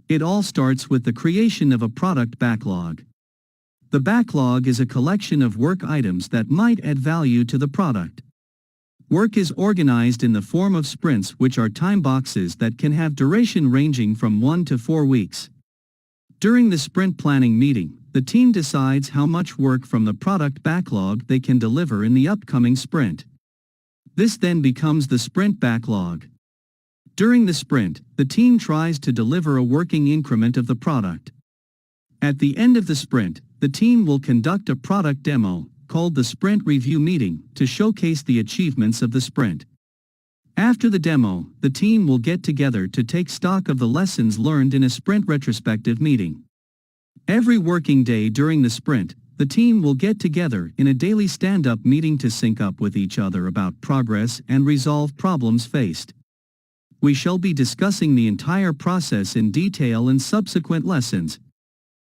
It all starts with the creation of a product backlog. The backlog is a collection of work items that might add value to the product. Work is organized in the form of sprints, which are time boxes that can have duration ranging from 1 to 4 weeks. During the sprint planning meeting, the team decides how much work from the product backlog they can deliver in the upcoming sprint. This then becomes the sprint backlog. During the sprint, the team tries to deliver a working increment of the product. At the end of the sprint, the team will conduct a product demo, called the sprint review meeting, to showcase the achievements of the sprint. After the demo, the team will get together to take stock of the lessons learned in a sprint retrospective meeting. Every working day during the sprint, the team will get together in a daily stand-up meeting to sync up with each other about progress and resolve problems faced. We shall be discussing the entire process in detail in subsequent lessons,